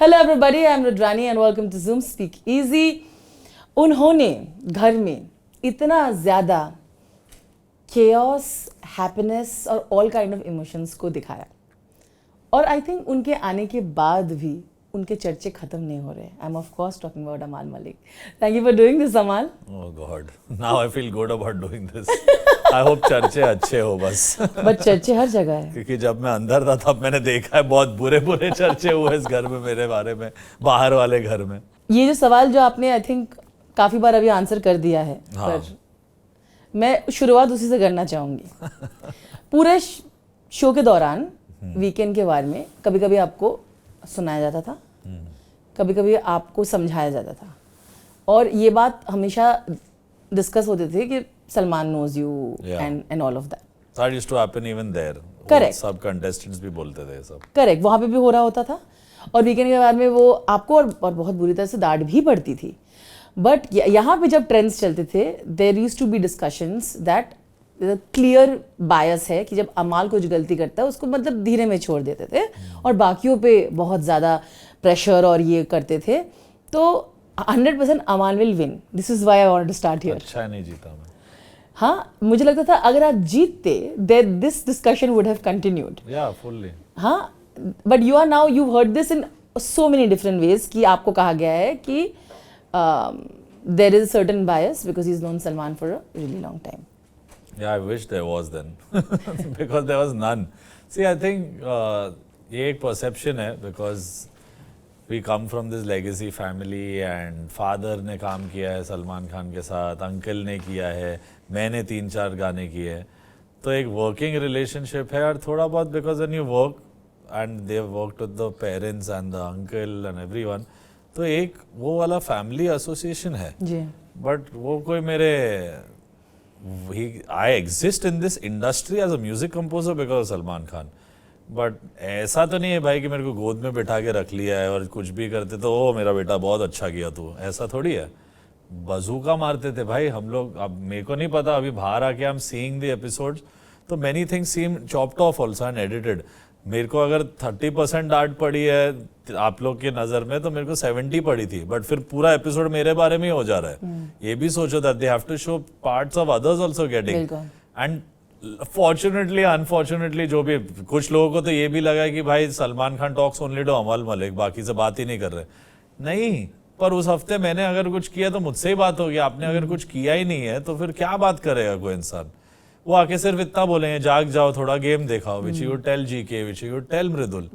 Hello everybody, I am Rudrani and welcome to Zoom speak easy. उन्होंने घर में इतना ज़्यादा chaos, हैप्पीनेस और ऑल काइंड ऑफ इमोशंस को दिखाया और आई थिंक उनके आने के बाद भी उनके चर्चे खत्म नहीं हो रहे। I am of course talking about Amaal Malik. Thank you for doing this Amaal. Oh God, now I feel good about doing this. I hope चर्चे अच्छे हो बस। बट चर्चे हर जगह है। क्योंकि जब मैं अंदर था तब मैंने देखा है बहुत बुरे बुरे चर्चे हुए इस घर में मेरे बारे में, बाहर वाले घर में। ये जो सवाल जो आपने आई थिंक काफ़ी बार अभी आंसर कर दिया है, हाँ। पर मैं शुरुआत उसी से करना चाहूँगी। पूरे शो के दौरान वीकेंड के बारे में कभी कभी आपको सुनाया जाता था, कभी कभी आपको समझाया जाता था और ये बात हमेशा डिस्कस होते थे कि Salman knows you and all of that. That used to happen even there. Correct. सब contestants भी बोलते थे सब। करेक्ट, वहाँ पे भी हो रहा होता था और वीकेंड के बाद में वो आपको और बहुत बुरी तरह से डांट भी पड़ती थी। बट यहाँ पे जब ट्रेंड्स चलते थे, there used to be discussions that clear bias है कि जब अमाल कुछ गलती करता है उसको मतलब धीरे में छोड़ देते थे और बाकियों पे बहुत ज़्यादा प्रेशर और ये करते थे। तो 100% Amaal will win. This is why I want to start here. अच्छा नहीं जीता मैं। हाँ, मुझे लगता था अगर आप जीतते then this discussion would have continued. Yeah, fully. हाँ, but you are now you heard this in so many different ways कि आपको कहा गया है कि there is a certain bias because he is known Salman for a really long time. Yeah, I wish there was then because there was none. See, I think ये एक perception है because we come from this legacy family and father ने काम किया है सलमान खान के साथ, uncle ने किया है, मैंने 3-4 गाने किए हैं, तो एक वर्किंग रिलेशनशिप है और थोड़ा बहुत because when you work and they have worked with the parents and the uncle and everyone, तो एक वो वाला फैमिली एसोसिएशन है जी। बट वो कोई मेरे I exist in this industry as a music composer because of Salman Khan, but ऐसा तो नहीं है भाई कि मेरे को गोद में बिठा के रख लिया है और कुछ भी करते तो ओ मेरा बेटा बहुत अच्छा किया तू, ऐसा थोड़ी है। बजूका मारते थे भाई हम लोग। अब मेरे को नहीं पता, अभी बाहर आके I am seeing the episodes तो many things seem chopped off also and edited. मेरे को अगर 30% डांट पड़ी है आप लोग की नज़र में तो मेरे को 70 पड़ी थी, बट फिर पूरा एपिसोड मेरे बारे में ही हो जा रहा है। ये भी सोचो that they have to show parts of others also getting. And fortunately unfortunately जो भी, कुछ लोगों को तो ये भी लगा कि भाई Salman Khan talks only to Amaal Malik, बाकी से बात ही नहीं कर रहे। नहीं, पर उस हफ्ते मैंने अगर कुछ किया तो मुझसे ही बात होगी, आपने अगर कुछ किया ही नहीं है तो फिर क्या बात करेगा कोई इंसान। वो आके सिर्फ इतना बोलेंगे जाग जाओ थोड़ा गेम दिखाओ, which you tell GK, which you tell Mridul.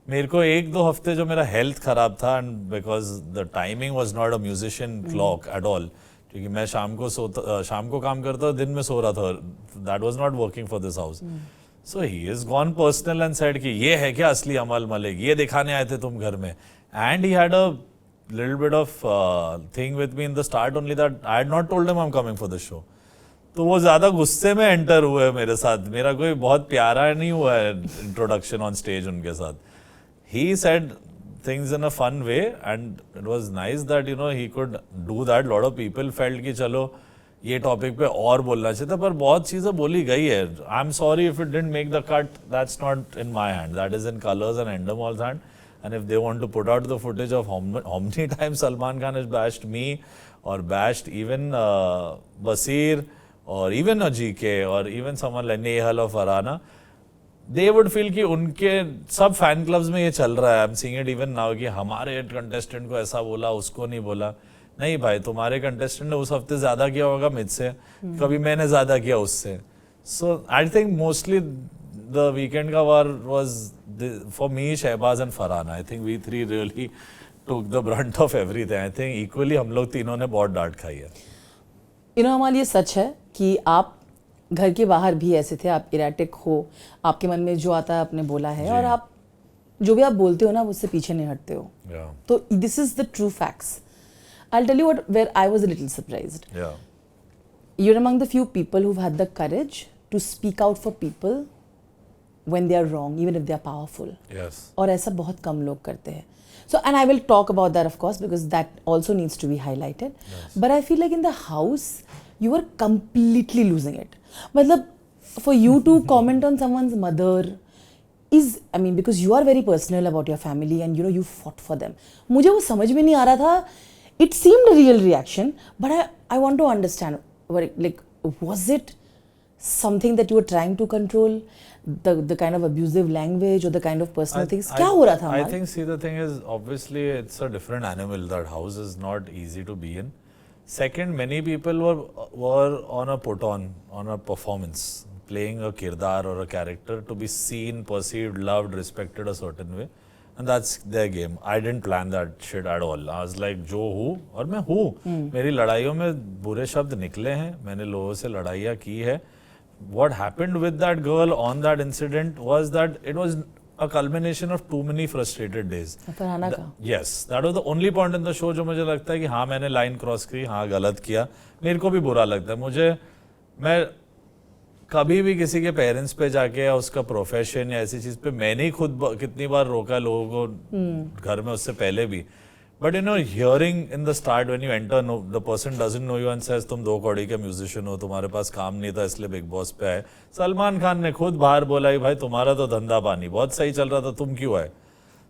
मेरे को 1-2 हफ्ते जो मेरा हेल्थ खराब था and because the timing was not a musician clock at all, क्योंकि मैं शाम को काम करता और दिन में सो रहा था, that was not working for this house. So he is gone personal and said कि ये है क्या असली अमाल मलिक, ये दिखाने आए थे तुम घर में। And he had a little bit of thing with me in the start only that I had not told him I am coming for this show. तो वो ज्यादा गुस्से में एंटर हुए मेरे साथ, मेरा कोई बहुत प्यारा नहीं हुआ है इंट्रोडक्शन ऑन स्टेज उनके साथ। He said things in a fun way and it was nice that you know he could do that. Lot of people felt कि चलो ये टॉपिक पे और बोलना चाहिए था, पर बहुत चीज़ें बोली गई है। I'm sorry if it didn't make the cut. That's not in my hand. That is in Colors and Endemol's hand. And if they want to put out the footage of how many times Salman Khan has bashed me or bashed even Basir or even a GK or even someone like Nehal or Farhana, they would feel कि उनके सब fan clubs में ये चल रहा है। आई am seeing it even now कि हमारे कंटेस्टेंट को ऐसा बोला, उसको नहीं बोला। नहीं भाई, तुम्हारे कंटेस्टेंट ने उस हफ्ते ज्यादा किया होगा मुझसे, कभी मैंने ज्यादा किया उससे। So I think mostly the weekend का वार was for me Shehbaz and Farhana. I think we 3 really took the brunt of everything. I think equally हम लोग तीनों ने बहुत डांट खाई है। यू नो अमाल, ये सच है कि आप घर के बाहर भी ऐसे थे, आप इरेटिक हो, आपके मन में जो आता है आपने बोला है और आप जो भी आप बोलते हो ना उससे पीछे नहीं हटते हो। तो this is the true facts. I tell you what where I was a little surprised. You are among the few people who had the courage to speak out for people when they are wrong, even if they are powerful. और ऐसा बहुत कम लोग करते हैं। So, and I will talk about that of course because that also needs to be highlighted. But I feel like in the house you were completely losing it. मतलब for you to comment on someone's mother, is, I mean, because you are very personal about your family and you know you fought for them. मुझे वो समझ में नहीं आ रहा था. It seemed a real reaction, but I want to understand, like, was it something that you were trying to control, the kind of abusive language or the kind of personal things? क्या हो रहा था? I think, see, the thing is, obviously it's a different animal. That house is not easy to be in. Second, many people were on a on a performance, playing a kirdar or a character to be seen, perceived, loved, respected a certain way. And that's their game. I didn't plan that shit at all. I was like, जो हूँ और मैं हूँ. मेरी लड़ाइयों में बुरे शब्द निकले हैं. मैंने लोगों से लड़ाइयाँ की है. What happened with that girl on that incident was that it was a culmination of too many frustrated days. Yes, that was the only point in the show जो मुझे लगता है कि हाँ मैंने लाइन क्रॉस की, हाँ गलत किया. मेरे को भी बुरा लगता है. मैं कभी भी किसी के पेरेंट्स पे जाके या उसका प्रोफेशन या ऐसी चीज पे मैंने ही खुद कितनी बार रोका लोगों को घर में, उससे पहले भी. But you know, hearing in the start when you enter, the person doesn't know you and says तुम 2 कौड़ी के म्यूजिशियन हो, तुम्हारे पास काम नहीं था इसलिए बिग बॉस पे आए. सलमान खान ने खुद बाहर बोला कि भाई तुम्हारा तो धंधा पानी बहुत सही चल रहा था, तुम क्यों आए?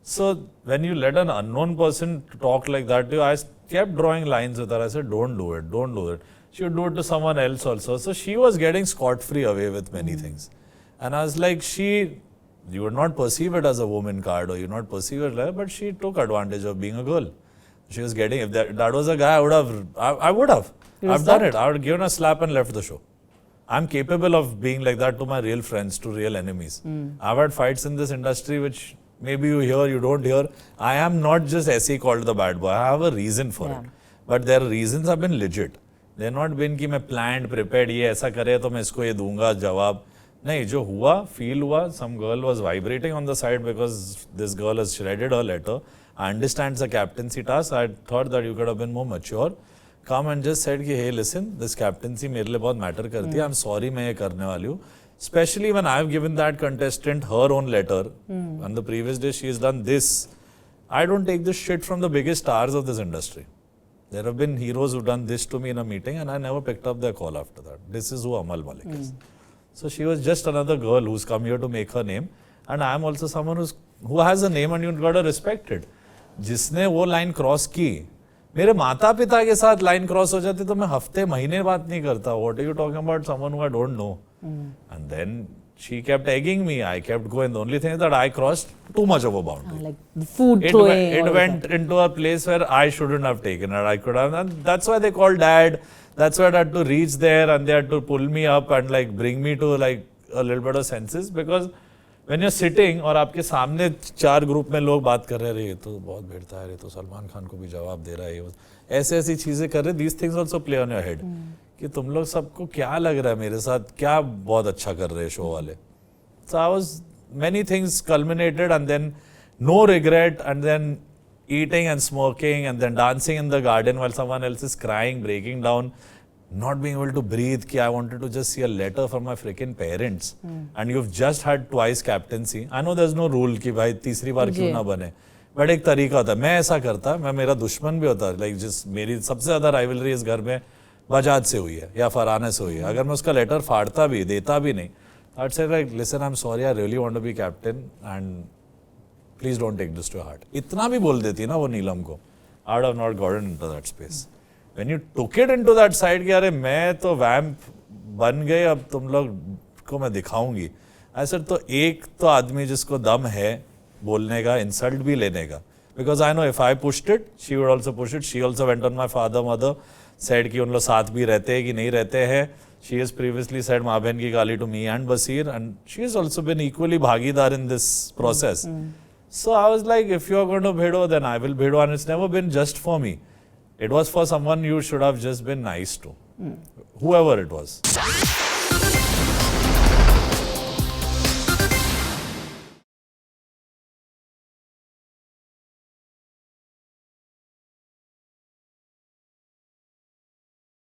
So when you let an unknown person talk like that, I kept drawing lines with her. I said don't do it. She would do it to someone else also. So she was getting scot-free away with many things. And I was like, you would not perceive it as a woman card or you would not perceive it like, but she took advantage of being a girl. She was getting, if that was a guy, I would have. I've done it. I would have given a slap and left the show. I'm capable of being like that to my real friends, to real enemies. I've had fights in this industry which maybe you hear, you don't hear. I am not just SE called the bad boy. I have a reason for it. But their reasons have been legit. They have not been कि मैं planned, prepared, ये ऐसा करे तो मैं इसको ये दूंगा जवाब. नहीं, जो हुआ, feel हुआ, some girl was vibrating on the side because this girl has shredded her letter. I understand the captaincy task. I thought that you could have been more mature. Come and just said कि hey listen, this captaincy मेरे लिए बहुत matter करती है. I'm sorry मैं ये करने वाली हूँ. Especially when I've given that contestant her own letter. On the previous day she has done this. I don't take this shit from the biggest stars of this industry. There have been heroes who've done this to me in a meeting and I never picked up their call after that. This is who Amal Malik is. So she was just another girl who's come here to make her name. And I am also someone who has a name and you've got to respect it. जिसने वो line cross की, मेरे माता पिता के साथ line cross हो जाती तो मैं हफ्ते महीने बात नहीं करता. What are you talking about? Someone who I don't know. And then she kept egging me. I kept going. The only thing is that I crossed too much of a boundary. Like the food throwing. It went into a place where I shouldn't have taken it. I could have. And that's why they called dad. That's why I had to reach there and they had to pull me up and like bring me to like a little bit of senses. Because when you're sitting और आपके सामने 4 group में लोग बात कर रहे हैं, ये तो बहुत भिड़ता है, ये तो सलमान खान को भी जवाब दे रहा है, ऐसी चीजें कर रहे. These things also play on your head. कि तुम लोग सबको क्या लग रहा है मेरे साथ, क्या बहुत अच्छा कर रहे हैं शो वाले. So I was, many things culminated and then no regret and then eating and smoking and then dancing in the garden while someone else is crying, breaking down, not being able to breathe. Ki I wanted to just see a letter from my freaking parents. And you've just had twice captaincy. I know there's no rule कि भाई तीसरी बार क्यों ना बने. But एक तरीका होता है. मैं ऐसा करता, मैं मेरा दुश्मन भी होता. Like जिस मेरी सबसे ज़्यादा rivalry इस घर में बजाज से हुई है या फरहाना से हुई है. अगर मैं उसका लेटर फाड़ता भी, देता भी नहीं, I'd say like, listen, I'm sorry, I really want to be captain and please don't take this to heart. इतना भी बोल देती ना वो नीलम को, I would have not gotten into that space. When you took it into that side कि अरे मैं तो वैम्प बन गए, अब तुम लोग को मैं दिखाऊंगी. ऐसे तो एक तो आदमी जिसको दम है बोलने का, इंसल्ट भी लेने का. Because I know if I pushed it, she would also push it. She also went on my father, mother, said कि उन लोग साथ भी रहते हैं कि नहीं रहते हैं. She has previously said माँ बहन की गाली to me and Basir, and she has also been equally भागीदार in this process. So I was like, if you are going to bhido, then I will bhido, and it's never been just for me. It was for someone you should have just been nice to, whoever it was.